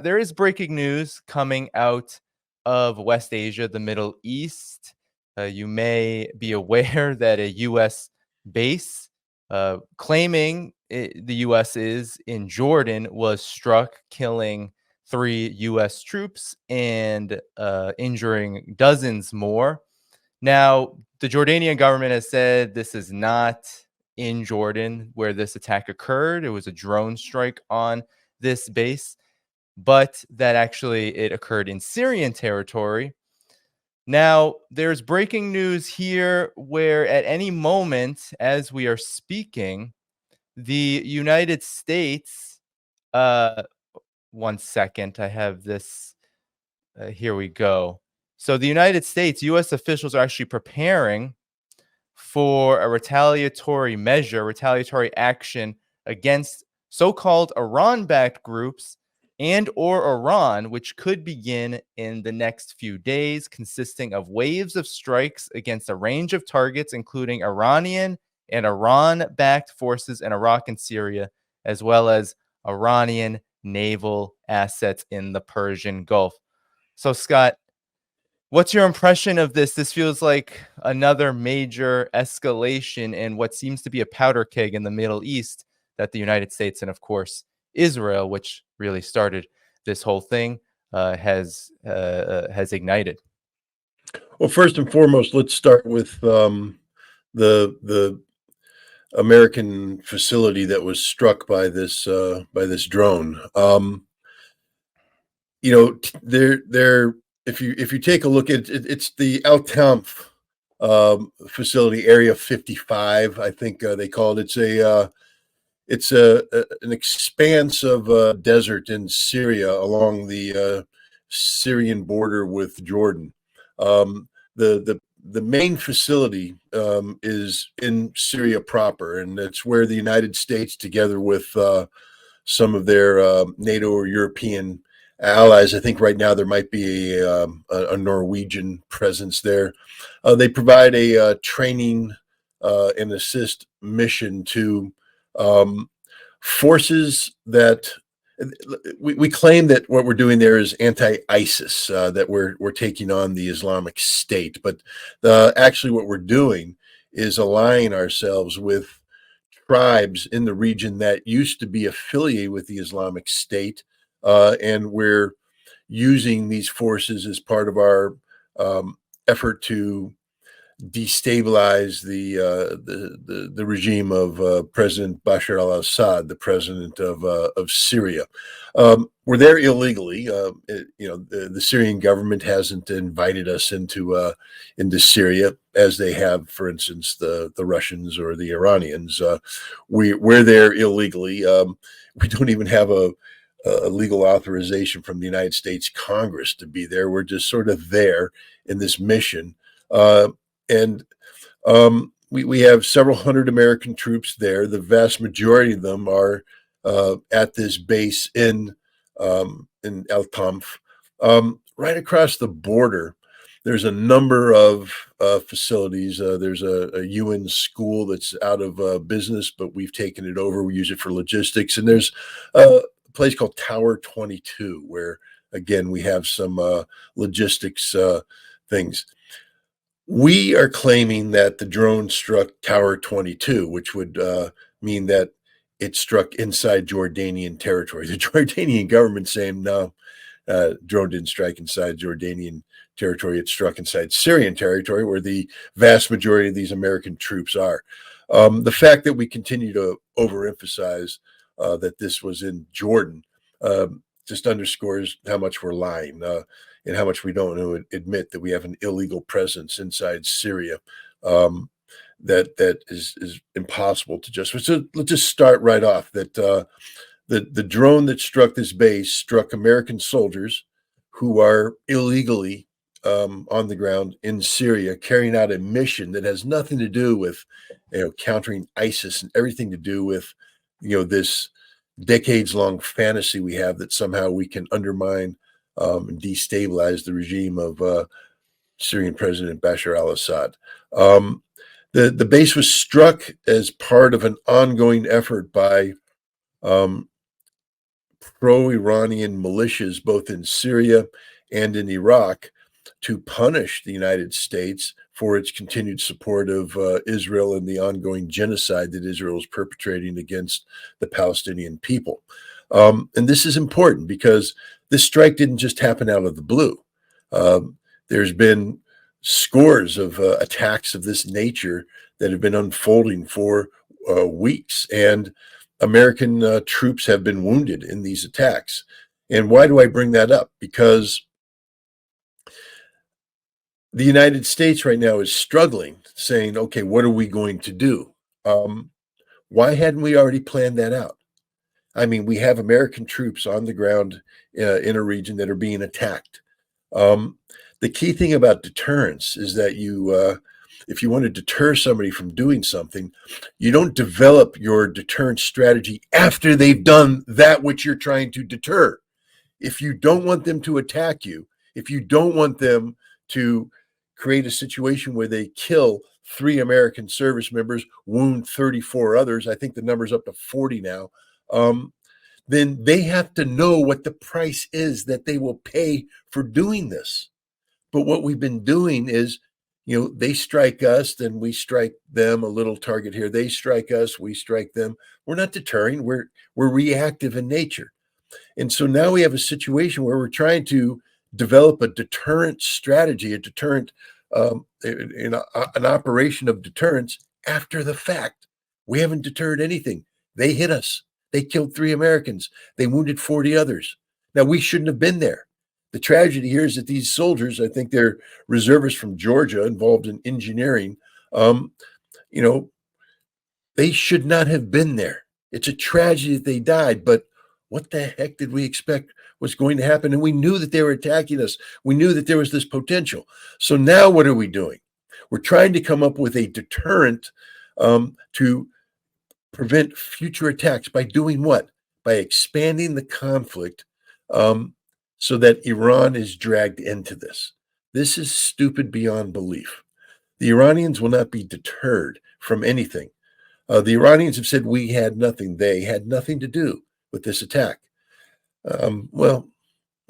There is breaking news coming out of West Asia, the Middle East. You may be aware that a U.S. base claiming the U.S. is in Jordan was struck, killing 3 U.S. troops and injuring dozens more. Now, the Jordanian government has said this is not in Jordan where this attack occurred. It was a drone strike on this base, but that actually it occurred in Syrian territory. Now, there's breaking news here where at any moment, as we are speaking, the United States, uh, one second, I have this, here we go. So the United States, U.S. officials are actually preparing for a retaliatory measure, retaliatory action against so-called Iran-backed groups and or Iran, which could begin in the next few days, consisting of waves of strikes against a range of targets, including Iranian and Iran-backed forces in Iraq and Syria, as well as Iranian naval assets in the Persian Gulf. So, Scott, what's your impression of this? This feels like another major escalation in what seems to be a powder keg in the Middle East that the United States and, of course, Israel, which really started this whole thing, has ignited. Well, first and foremost, let's start with the American facility that was struck by this drone. There. If you take a look at it, it's the Al Tanf facility, Area 55. I think they call it. It's an expanse of desert in Syria along the Syrian border with Jordan. The main facility is in Syria proper, and it's where the United States, together with some of their NATO or European allies, I think right now there might be a Norwegian presence there. They provide a training and assist mission to forces that we claim that what we're doing there is anti-ISIS, that we're taking on the Islamic State, but actually what we're doing is aligning ourselves with tribes in the region that used to be affiliated with the Islamic State, and we're using these forces as part of our effort to destabilize the regime of President Bashar al-Assad, the president of Syria. We're there illegally. The Syrian government hasn't invited us into Syria as they have, for instance, the Russians or the Iranians. We're there illegally. We don't even have a legal authorization from the United States Congress to be there. We're just sort of there in this mission. And we have several hundred American troops there. The vast majority of them are at this base in El Tanf. Right across the border, there's a number of facilities. There's a UN school that's out of business, but we've taken it over. We use it for logistics. And there's a place called Tower 22, where, again, we have some logistics things. We are claiming that the drone struck Tower 22, which would mean that it struck inside Jordanian territory. The Jordanian government saying, no, drone didn't strike inside Jordanian territory. It struck inside Syrian territory, where the vast majority of these American troops are. The fact that we continue to overemphasize that this was in Jordan just underscores how much we're lying. And how much we don't admit that we have an illegal presence inside Syria that is impossible to justify. So let's just start right off that the drone that struck this base struck American soldiers who are illegally on the ground in Syria, carrying out a mission that has nothing to do with countering ISIS and everything to do with this decades-long fantasy we have that somehow we can undermine and destabilize the regime of Syrian President Bashar al-Assad. The base was struck as part of an ongoing effort by pro-Iranian militias, both in Syria and in Iraq, to punish the United States for its continued support of Israel and the ongoing genocide that Israel is perpetrating against the Palestinian people. And this is important because this strike didn't just happen out of the blue. There's been scores of attacks of this nature that have been unfolding for weeks, and American troops have been wounded in these attacks. And why do I bring that up? Because the United States right now is struggling, saying, okay, what are we going to do? Why hadn't we already planned that out? I mean, we have American troops on the ground in a region that are being attacked. The key thing about deterrence is that if you want to deter somebody from doing something, you don't develop your deterrence strategy after they've done that which you're trying to deter. If you don't want them to attack you, if you don't want them to create a situation where they kill 3 American service members, wound 34 others, I think the number's up to 40 now, then they have to know what the price is that they will pay for doing this. But what we've been doing is, they strike us, then we strike them, a little target here. They strike us, we strike them. We're not deterring, we're reactive in nature. And so now we have a situation where we're trying to develop a deterrent strategy, a deterrent, an operation of deterrence after the fact. We haven't deterred anything. They hit us. They killed 3 Americans. They wounded 40 others. Now, we shouldn't have been there. The tragedy here is that these soldiers, I think they're reservists from Georgia involved in engineering, they should not have been there. It's a tragedy that they died, but what the heck did we expect was going to happen? And we knew that they were attacking us. We knew that there was this potential. So now what are we doing? We're trying to come up with a deterrent to prevent future attacks by doing what? By expanding the conflict so that Iran is dragged into this. This is stupid beyond belief. The Iranians will not be deterred from anything. The Iranians have said we had nothing. They had nothing to do with this attack. Well,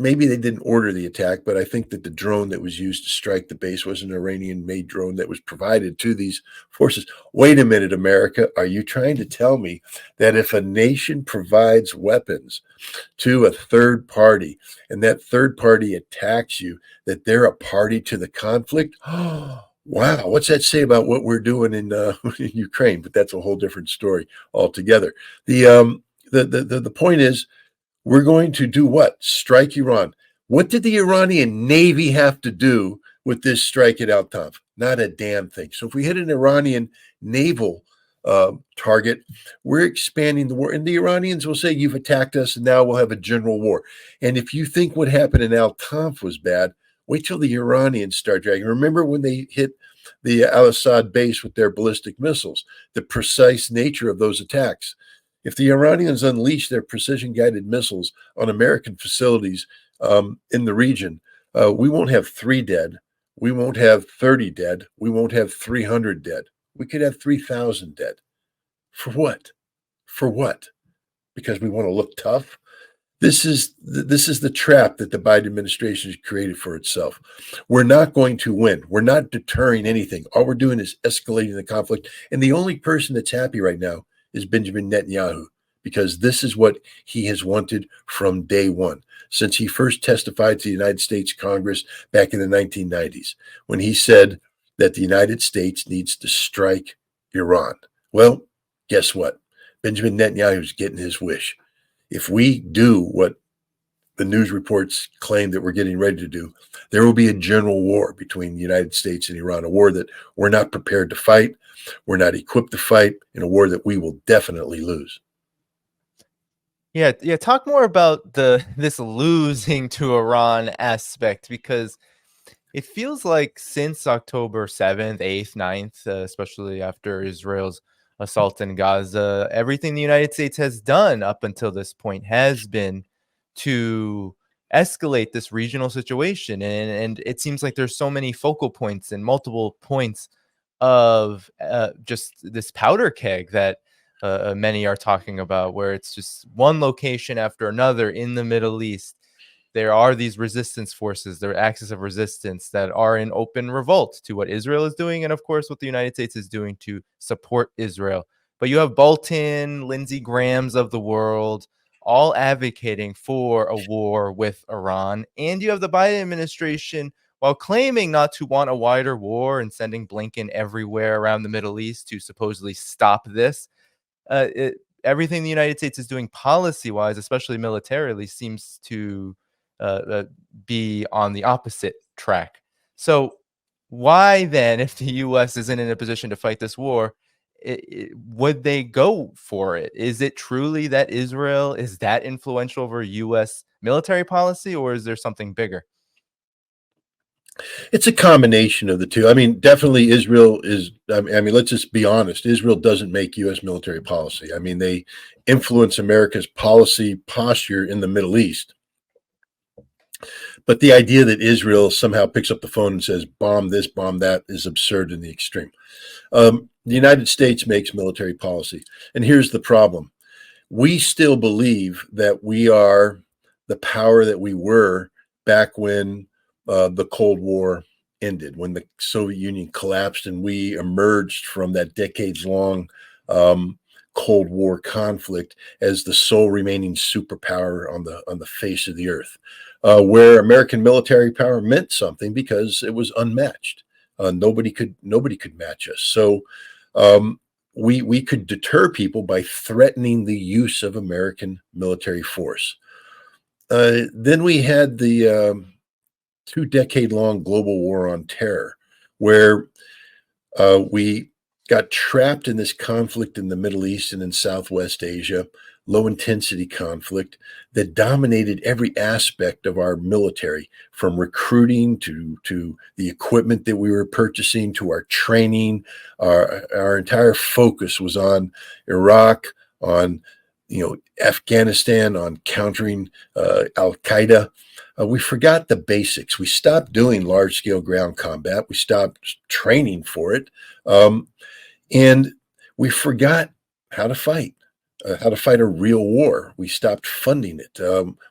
maybe they didn't order the attack, but I think that the drone that was used to strike the base was an Iranian-made drone that was provided to these forces. Wait a minute, America. Are you trying to tell me that if a nation provides weapons to a third party and that third party attacks you, that they're a party to the conflict? Wow, what's that say about what we're doing in Ukraine? But that's a whole different story altogether. The point is, we're going to do what? Strike Iran. What did the Iranian Navy have to do with this strike at Al Tanf? Not a damn thing. So if we hit an Iranian naval target, we're expanding the war. And the Iranians will say, you've attacked us, and now we'll have a general war. And if you think what happened in Al Tanf was bad, wait till the Iranians start dragging. Remember when they hit the Al-Assad base with their ballistic missiles, the precise nature of those attacks. If the Iranians unleash their precision-guided missiles on American facilities in the region, we won't have 3 dead. We won't have 30 dead. We won't have 300 dead. We could have 3,000 dead. For what? For what? Because we want to look tough? This is the trap that the Biden administration has created for itself. We're not going to win. We're not deterring anything. All we're doing is escalating the conflict. And the only person that's happy right now is Benjamin Netanyahu, because this is what he has wanted from day one, since he first testified to the United States Congress back in the 1990s, when he said that the United States needs to strike Iran. Well, guess what? Benjamin Netanyahu is getting his wish. If we do what the news reports claim that we're getting ready to do, there will be a general war between the United States and Iran, a war that we're not prepared to fight. We're not equipped to fight, in a war that we will definitely lose. Yeah, talk more about this losing to Iran aspect, because it feels like since October 7th, 8th, 9th, especially after Israel's assault in Gaza, everything the United States has done up until this point has been to escalate this regional situation. And it seems like there's so many focal points and multiple points of just this powder keg that many are talking about, where it's just one location after another in the Middle East. There are these resistance forces, their axis of resistance, that are in open revolt to what Israel is doing, and of course what the United States is doing to support Israel. But you have Bolton, Lindsey Graham's of the world, all advocating for a war with Iran. And you have the Biden administration, while claiming not to want a wider war and sending Blinken everywhere around the Middle East to supposedly stop this, everything the United States is doing policy-wise, especially militarily, seems to be on the opposite track. So why then, if the U.S. isn't in a position to fight this war, would they go for it? Is it truly that Israel is that influential over U.S. military policy, or is there something bigger? It's a combination of the two. I mean, definitely Israel is, I mean, let's just be honest. Israel doesn't make U.S. military policy. I mean, they influence America's policy posture in the Middle East. But the idea that Israel somehow picks up the phone and says, bomb this, bomb that, is absurd in the extreme. The United States makes military policy. And here's the problem. We still believe that we are the power that we were back when the Cold War ended, when the Soviet Union collapsed and we emerged from that decades-long Cold War conflict as the sole remaining superpower on the face of the earth, where American military power meant something because it was unmatched. Nobody could match us. So we could deter people by threatening the use of American military force. Then we had the 2-decade-long global war on terror, where we got trapped in this conflict in the Middle East and in Southwest Asia, low-intensity conflict that dominated every aspect of our military, from recruiting to the equipment that we were purchasing to our training. Our entire focus was on Iraq, on Afghanistan, on countering Al-Qaeda. We forgot the basics. We stopped doing large-scale ground combat. We stopped training for it. And we forgot how to fight a real war. We stopped funding it.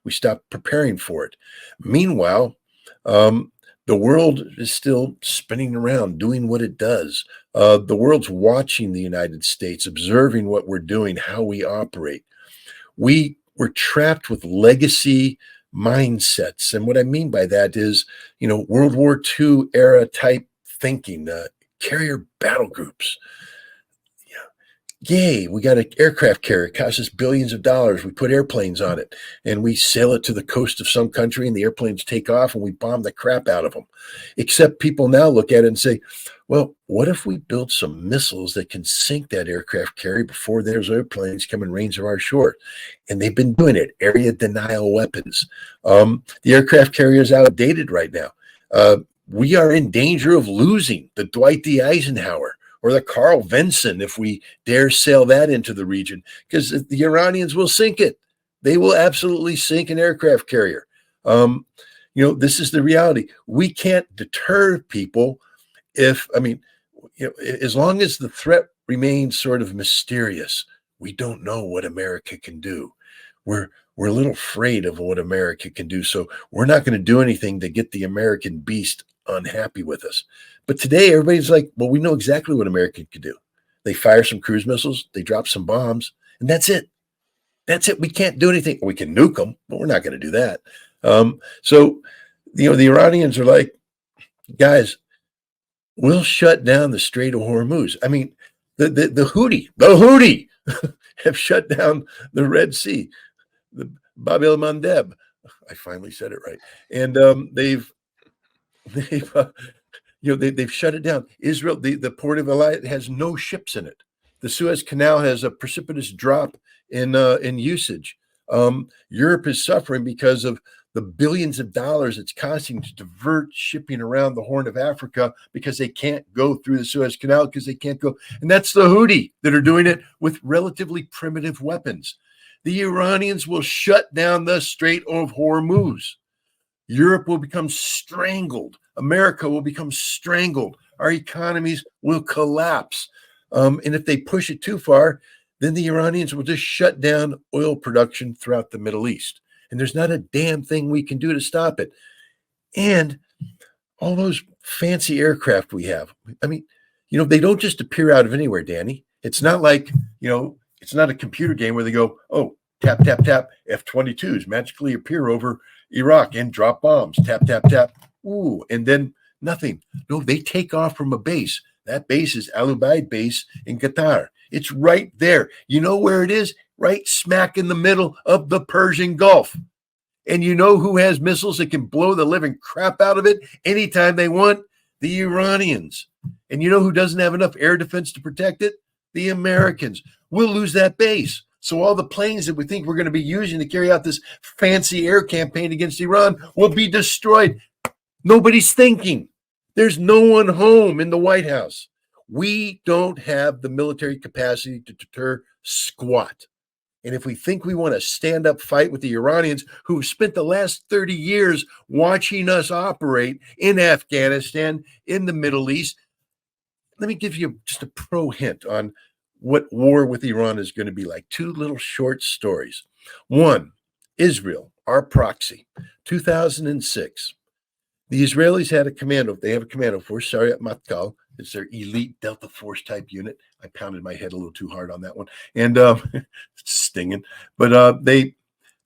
We stopped preparing for it. Meanwhile, the world is still spinning around, doing what it does. The world's watching the United States, observing what we're doing, how we operate. We were trapped with legacy mindsets. And what I mean by that is, World War II era type thinking, carrier battle groups. Yay, we got an aircraft carrier. It costs us billions of dollars. We put airplanes on it and we sail it to the coast of some country and the airplanes take off and we bomb the crap out of them. Except people now look at it and say, well, what if we build some missiles that can sink that aircraft carrier before those airplanes come in range of our shore? And they've been doing it, area denial weapons. The aircraft carrier is outdated right now. We are in danger of losing the Dwight D. Eisenhower or the Carl Vinson if we dare sail that into the region, because the Iranians will sink it. They will absolutely sink an aircraft carrier. This is the reality. We can't deter people as long as the threat remains sort of mysterious. We don't know what America can do. We're a little afraid of what America can do. So we're not going to do anything to get the American beast unhappy with us. But today, everybody's like, well, we know exactly what America can do. They fire some cruise missiles, they drop some bombs, and that's it. That's it. We can't do anything. We can nuke them, but we're not going to do that. So the Iranians are like, guys, we'll shut down the Strait of Hormuz. I mean, the Houthi have shut down the Red Sea, the Bab el Mandeb. I finally said it right. And they've shut it down. Israel, the port of Elayat has no ships in it. The Suez Canal has a precipitous drop in usage. Europe is suffering because of the billions of dollars it's costing to divert shipping around the Horn of Africa because they can't go through the Suez Canal because they can't go. And that's the Houthi that are doing it with relatively primitive weapons. The Iranians will shut down the Strait of Hormuz. Europe will become strangled. America will become strangled. Our economies will collapse. And if they push it too far, then the Iranians will just shut down oil production throughout the Middle East. And there's not a damn thing we can do to stop it. And all those fancy aircraft we have. I mean, they don't just appear out of anywhere, Danny. It's not like, it's not a computer game where they go, oh, tap, tap, tap, F-22s magically appear over Iraq and drop bombs, tap, tap, tap, ooh, and then nothing. No, they take off from a base. That base is Al Ubaid base in Qatar. It's right there. You know where it is? Right smack in the middle of the Persian Gulf. And you know who has missiles that can blow the living crap out of it anytime they want? The Iranians. And you know who doesn't have enough air defense to protect it? The Americans. We'll lose that base. So all the planes that we think we're going to be using to carry out this fancy air campaign against Iran will be destroyed. Nobody's thinking. There's no one home in the White House. We don't have the military capacity to deter squat. And if we think we want to stand up fight with the Iranians who have spent the last 30 years watching us operate in Afghanistan, in the Middle East, let me give you just a pro hint on what war with Iran is going to be like. Two little short stories. One, Israel, our proxy, 2006. The Israelis had a commando. They have a commando force, Syrian Matkal. It's their elite Delta Force type unit. I pounded my head a little too hard on that one, and it's stinging. But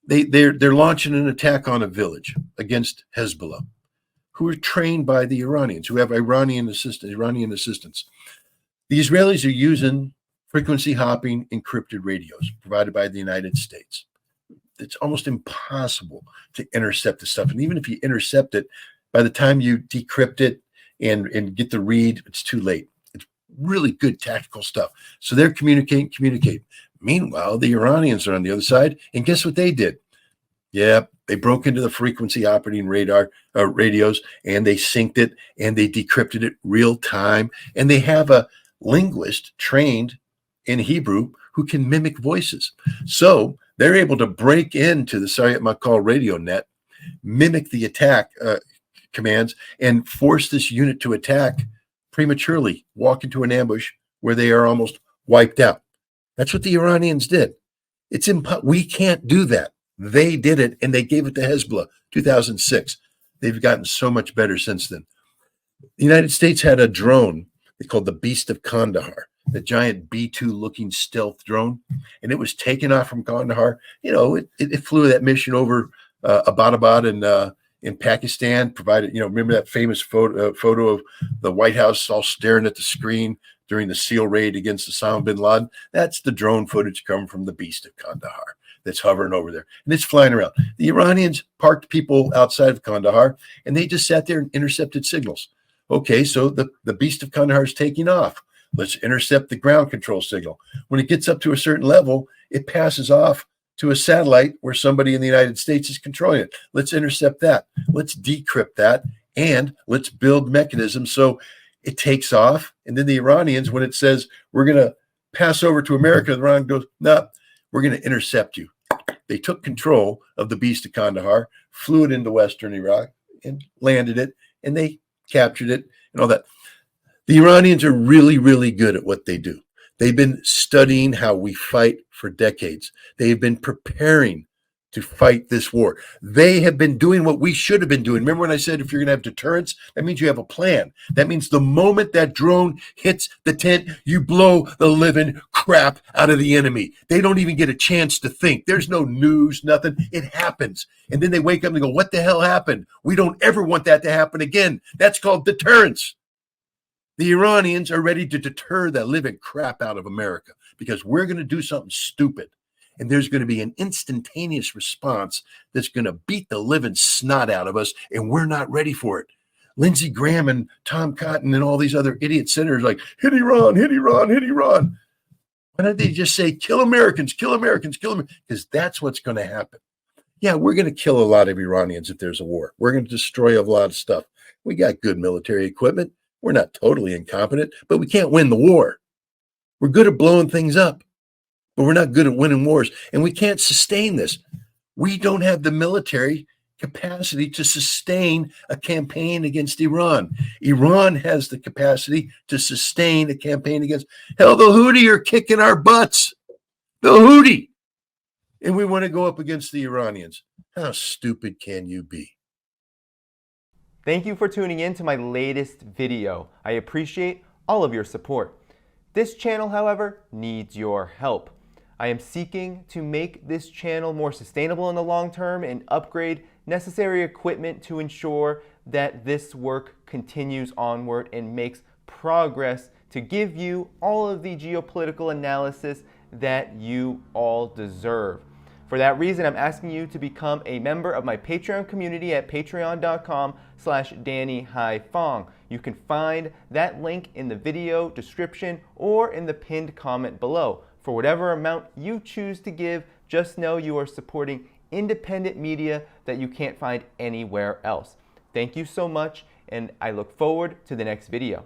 they're launching an attack on a village against Hezbollah, who are trained by the Iranians, who have Iranian assistance. The Israelis are using frequency hopping encrypted radios provided by the United States. It's almost impossible to intercept the stuff, and even if you intercept it, by the time you decrypt it and get the read, it's too late. It's really good tactical stuff. So they're communicate. Meanwhile, the Iranians are on the other side, and guess what they did? Yeah, they broke into the frequency operating radios, and they synced it, and they decrypted it real time, and they have a linguist trained in Hebrew who can mimic voices. So they're able to break into the Syrian Matkal radio net, mimic the attack commands, and force this unit to attack prematurely, walk into an ambush where they are almost wiped out. That's what the Iranians did. We can't do that. They did it, and they gave it to Hezbollah, 2006. They've gotten so much better since then. The United States had a drone they called the Beast of Kandahar, the giant B-2 looking stealth drone, and it was taken off from Kandahar. It flew that mission over Abbottabad in Pakistan, provided, remember that famous photo of the White House all staring at the screen during the SEAL raid against Osama bin Laden? That's the drone footage coming from the Beast of Kandahar that's hovering over there, and it's flying around. The Iranians parked people outside of Kandahar, and they just sat there and intercepted signals. Okay, so the Beast of Kandahar is taking off. Let's intercept the ground control signal. When it gets up to a certain level, it passes off to a satellite where somebody in the United States is controlling it. Let's intercept that. Let's decrypt that, and let's build mechanisms so it takes off. And then the Iranians, when it says we're going to pass over to America, the Iran goes, no, we're going to intercept you. They took control of the Beast of Kandahar, flew it into Western Iraq, and landed it, and they captured it and all that. The Iranians are really, really good at what they do. They've been studying how we fight for decades. They've been preparing to fight this war. They have been doing what we should have been doing. Remember when I said if you're going to have deterrence, that means you have a plan. That means the moment that drone hits the tent, you blow the living crap out of the enemy. They don't even get a chance to think. There's no news, nothing. It happens. And then they wake up and go, what the hell happened? We don't ever want that to happen again. That's called deterrence. The Iranians are ready to deter the living crap out of America because we're going to do something stupid. And there's going to be an instantaneous response that's going to beat the living snot out of us, and we're not ready for it. Lindsey Graham and Tom Cotton and all these other idiot senators like, hit Iran, hit Iran, hit Iran. Why don't they just say, kill Americans, kill Americans, kill them? Because that's what's going to happen. Yeah, we're going to kill a lot of Iranians if there's a war. We're going to destroy a lot of stuff. We got good military equipment. We're not totally incompetent, but we can't win the war. We're good at blowing things up, but we're not good at winning wars. And we can't sustain this. We don't have the military capacity to sustain a campaign against Iran. Iran has the capacity to sustain a campaign against, hell, the Houthi are kicking our butts. the Houthi. And we want to go up against the Iranians. How stupid can you be? Thank you for tuning in to my latest video. I appreciate all of your support. This channel, however, needs your help. I am seeking to make this channel more sustainable in the long term and upgrade necessary equipment to ensure that this work continues onward and makes progress to give you all of the geopolitical analysis that you all deserve. For that reason, I'm asking you to become a member of my Patreon community at patreon.com/DannyDhaiphong. You can find that link in the video description or in the pinned comment below. For whatever amount you choose to give, just know you are supporting independent media that you can't find anywhere else. Thank you so much, and I look forward to the next video.